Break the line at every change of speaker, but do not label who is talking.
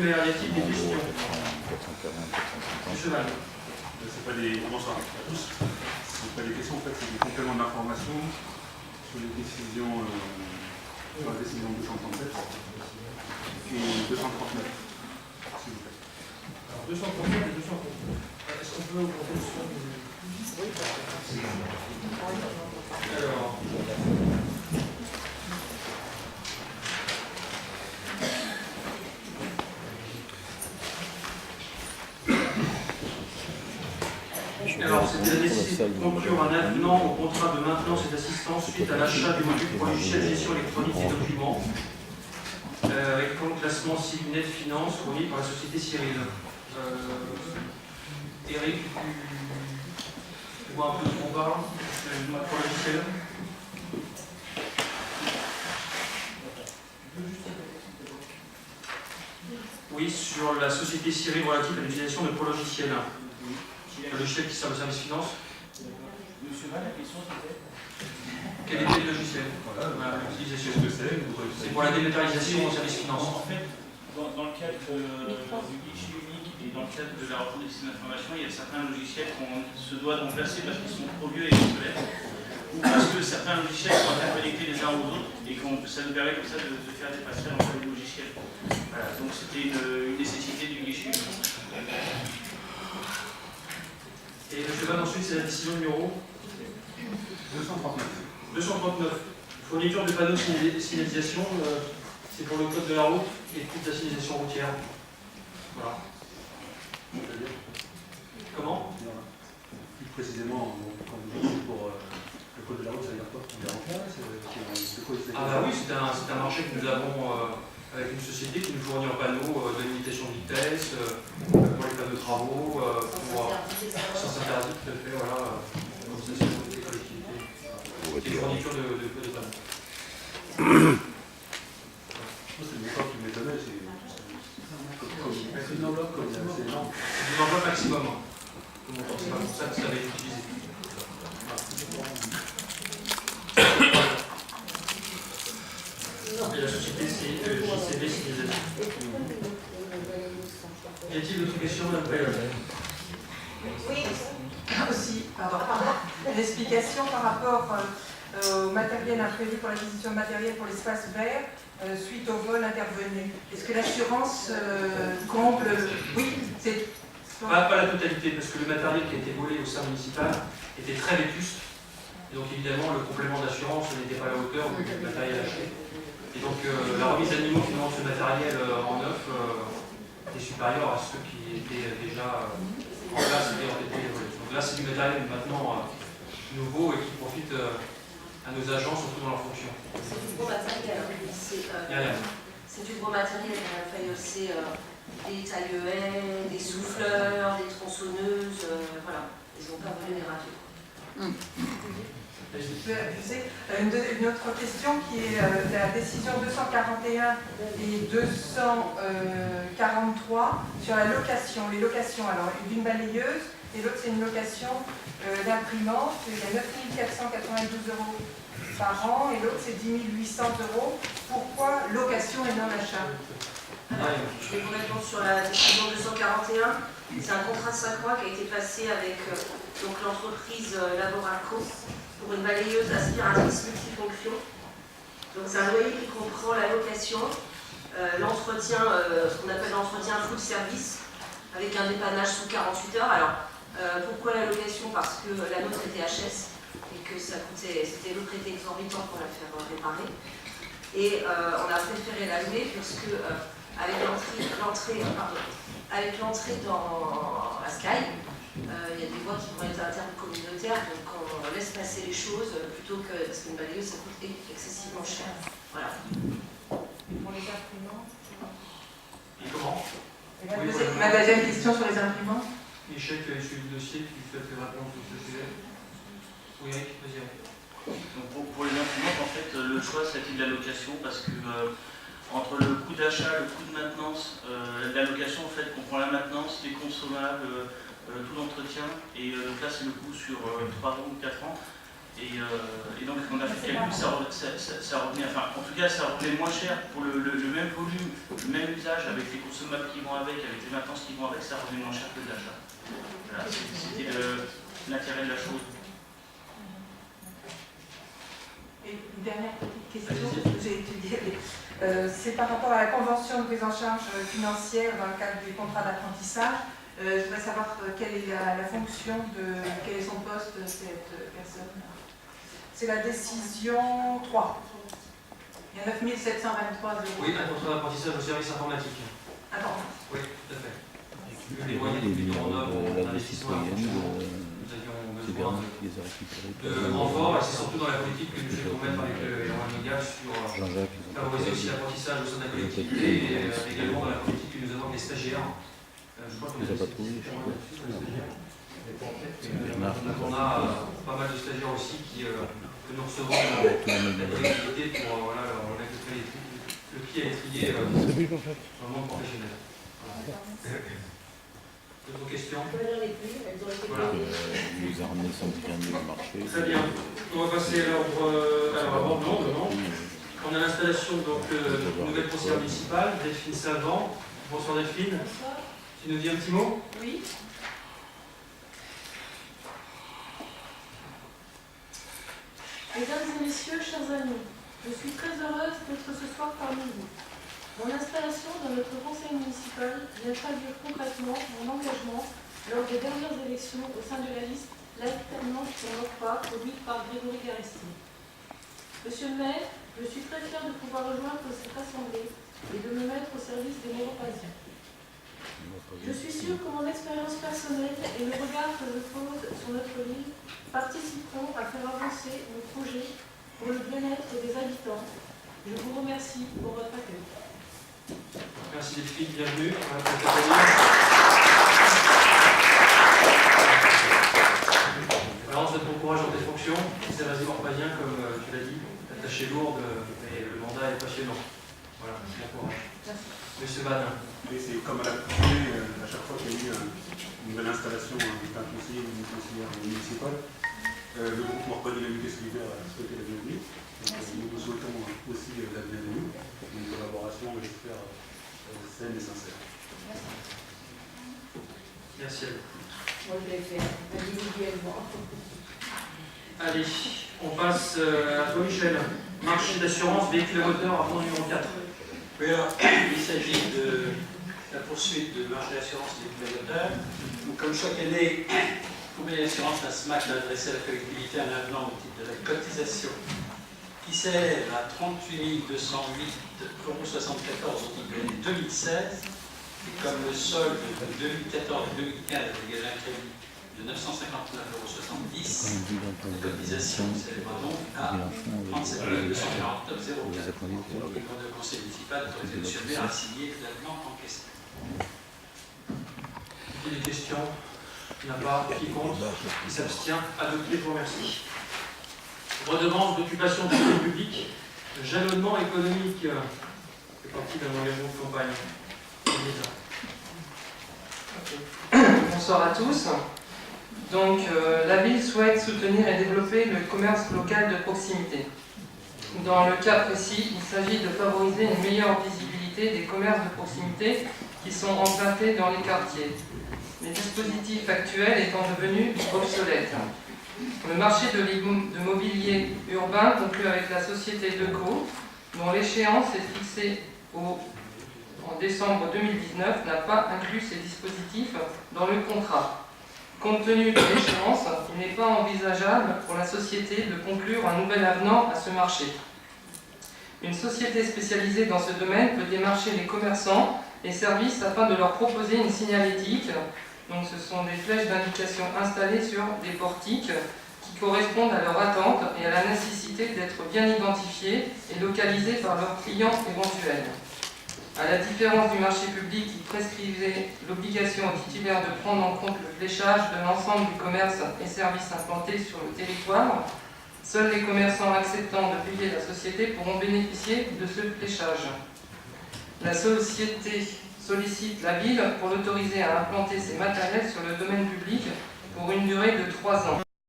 maire, y a-t-il des questions? Cheval.
C'est pas des... Bonsoir à tous. C'est pas des questions, en fait, c'est des compléments d'information sur les décisions, sur la décision 237 et 239. S'il vous plaît.
Alors 239 et 239. Est-ce qu'on peut augmenter le son du... Oui, alors... Alors, c'était la décision de conclure un avenant au contrat de maintenance et d'assistance suite à l'achat du module pour logiciel de gestion électronique des documents, avec comme classement Signet Finance fourni par la société Cyril. Eric, tu vois un peu de ce qu'on parle pour le logiciel? Oui, sur la société Cyril relative à l'utilisation de prologiciels. Le logiciel qui sert le service finance.
Monsieur Val, la question c'était
quel était le logiciel? Voilà, l'utilisation. C'est pour la dématérialisation au service finance.
En fait, dans le cadre du guichet unique et dans le cadre de la reprise des systèmes d'information, il y a certains logiciels qu'on se doit de remplacer parce qu'ils sont trop vieux et obsolètes, ou parce que certains logiciels sont interconnectés les uns aux autres et que ça nous permet comme ça de faire des passerelles entre les logiciels. Voilà, donc c'était une nécessité du guichet unique.
Et le cheval ensuite, c'est la décision numéro
239.
239. Fourniture de panneaux de signalisation, c'est pour le code de la route et toute la signalisation routière. Voilà. Comment?
Plus précisément, quand vous dites pour le code de la route, ça veut dire quoi? On est en place?
Ah bah oui, c'est un marché que nous avons avec une société qui nous fournit en panneaux de limitation de vitesse, pour les panneaux de travaux, pour sens interdit, tout à fait, voilà, comme ça c'est pour les collectivités. C'est une fourniture de panneaux.
C'est le cas qui m'étonnait, c'est une enveloppe comme c'est énorme.
C'est une enveloppe maximum. C'est pas pour ça que ça va être utilisé. Et la société, c'est JCB Signalisation. Y a-t-il d'autres questions, Mme Payol?
Oui, aussi, pardon. Une explication par rapport au matériel imprévu pour l'acquisition de matériel pour l'espace vert suite au vol intervenu. Est-ce que l'assurance comble? Oui, c'est...
Pas la totalité, parce que le matériel qui a été volé au sein municipal était très vétuste. Et donc évidemment, le complément d'assurance n'était pas à la hauteur du matériel acheté. Et donc la remise à niveau finalement de ce matériel en neuf est supérieure à ceux qui étaient déjà en place et ont été volés. Donc là, c'est du matériel maintenant nouveau et qui profite à nos agents, surtout dans leur fonction.
C'est du gros matériel. C'est du gros matériel. Il a fallu aussi des taille-haies, des souffleurs, des tronçonneuses. Voilà. Ils n'ont pas volé des radios.
Une autre question qui est la décision 241 et 243 sur la location. Les locations, alors d'une balayeuse et l'autre c'est une location d'imprimante. Il y a 9 492 € par an et l'autre c'est 10 800 €. Pourquoi location et non achat?
Alors, je vais vous répondre sur la décision 241. C'est un contrat de 5 mois qui a été passé avec l'entreprise Laboraco pour une balayeuse aspiratrice multifonction. Donc c'est un loyer qui comprend la location, l'entretien, ce qu'on appelle l'entretien full service, avec un dépannage sous 48 heures. Alors, pourquoi la location? Parce que la nôtre était HS et que ça coûtait, c'était le prêt exorbitant pour la faire réparer. Et on a préféré la louer parce que avec l'entrée dans la Sky, il y a des voies qui vont être intercommunautaires, donc on laisse passer les choses plutôt que parce qu'une balayeuse ça coûte excessivement cher. Voilà.
Et pour les imprimantes?
Et comment?
Ma deuxième question sur les imprimantes.
Échec issu du dossier, tu fais tes réponses sur ce sujet. Oui, Eric, vas-y.
Donc pour les imprimantes, en fait, le choix c'était de la location parce que entre le coût d'achat, le coût de maintenance, la location en fait comprend la maintenance, les consommables, tout l'entretien, et donc là c'est le coût sur 3 ans ou 4 ans. Et donc on a fait le calcul, ça revenait, enfin en tout cas ça revenait moins cher pour le même volume, le même usage avec les consommables qui vont avec les maintenances qui vont avec, ça revenait moins cher que de l'achat. Voilà, c'était l'intérêt de la chose.
Et une dernière petite question que j'ai étudiée, c'est par rapport à la convention de prise en charge financière dans le cadre du contrat d'apprentissage. Je voudrais savoir quelle est la fonction quel est son poste de cette personne. C'est la décision 3. Il y a 9 723 euros.
Oui, un contrat d'apprentissage au service informatique.
Attends.
Oui, tout à fait. Les moyens de mettre en œuvre en investissement à la fonction, nous avions besoin de renfort, et c'est surtout dans la politique que nous souhaitons mettre avec Laurent Mondial sur favoriser aussi l'apprentissage au sein de la collectivité et également dans la politique que nous avons avec les stagiaires. Je crois qu'on a pas trouvé. On a pas mal de stagiaires aussi que nous recevons de la collectivité pour leur mettre le pied à l'étrier dans le monde professionnel. D'autres questions? Voilà.
Les armées sont bien mieux marché.
Très bien. On va passer à l'ordre du jour. On a l'installation d'une nouvelle conseillère municipale, Delphine Savant. Bonsoir Delphine. Tu nous dis un petit mot?
Oui. Mesdames et messieurs, chers amis, je suis très heureuse d'être ce soir parmi vous. Mon installation dans notre conseil municipal vient traduire concrètement mon engagement lors des dernières élections au sein de la liste L'alternance pour l'Europe produite par Grégory Garesti. Monsieur le maire, je suis très fière de pouvoir rejoindre cette assemblée et de me mettre au service des Méropasiens. Je suis sûre que mon expérience personnelle et le regard que je pose sur notre ville participeront à faire avancer nos projets pour le bien-être des habitants. Je vous remercie pour votre accueil.
Merci Delphine, bienvenue. Alors, on souhaite bon courage dans tes fonctions. C'est vas-y Morpazien, comme tu l'as dit, la tâche est lourde, mais le mandat est passionnant. Voilà, bon courage.
Merci.
Monsieur Van.
Et c'est comme à l'accoutumée, à chaque fois qu'il y a eu une nouvelle installation d'un conseiller ou d'une conseillère municipale, le groupe Morpani L'Unité Solidaire a souhaité la bienvenue. Nous vous souhaitons aussi la bienvenue, une collaboration, j'espère, saine et sincère.
Merci à vous.
Moi, je l'ai fait individuellement.
Allez, on passe à toi Michel. Marché d'assurance véhicule à moteur à fond numéro 4.
Oui, alors, il s'agit de la poursuite de marché d'assurance véhicule à moteur. Donc, comme chaque année, Compagnie d'assurance, la SMAC a adressé à la collectivité un avenant au titre de la cotisation qui s'élève à 38 208,74 € au titre de l'année 2016. Et comme le solde de 2014-2015 a dégagé un crédit de 959,70 €, la cotisation s'élèvera donc à 37 249,04 €. Le conseil municipal autorisé M. le maire à signer l'avenant en question.
Il y a des questions? Il n'y en a pas. Qui compte? Qui s'abstient? Adopté, je vous remercie. Redevance d'occupation du lieu public, jalonnement économique. C'est parti d'un engagement de campagne.
Bonsoir à tous. Donc, la ville souhaite soutenir et développer le commerce local de proximité. Dans le cas précis, il s'agit de favoriser une meilleure visibilité des commerces de proximité qui sont implantés dans les quartiers, les dispositifs actuels étant devenus obsolètes. Le marché de mobilier urbain conclu avec la société Deco, dont l'échéance est fixée en décembre 2019, n'a pas inclus ces dispositifs dans le contrat. Compte tenu de l'échéance, il n'est pas envisageable pour la société de conclure un nouvel avenant à ce marché. Une société spécialisée dans ce domaine peut démarcher les commerçants et services afin de leur proposer une signalétique. Donc ce sont des flèches d'indication installées sur des portiques qui correspondent à leur attente et à la nécessité d'être bien identifiés et localisés par leurs clients éventuels. À la différence du marché public qui prescrivait l'obligation aux titulaires de prendre en compte le fléchage de l'ensemble du commerce et services implantés sur le territoire, seuls les commerçants acceptant de payer la société pourront bénéficier de ce fléchage. La société sollicite la ville pour l'autoriser à implanter ces matériels sur le domaine public pour une durée de 3 ans.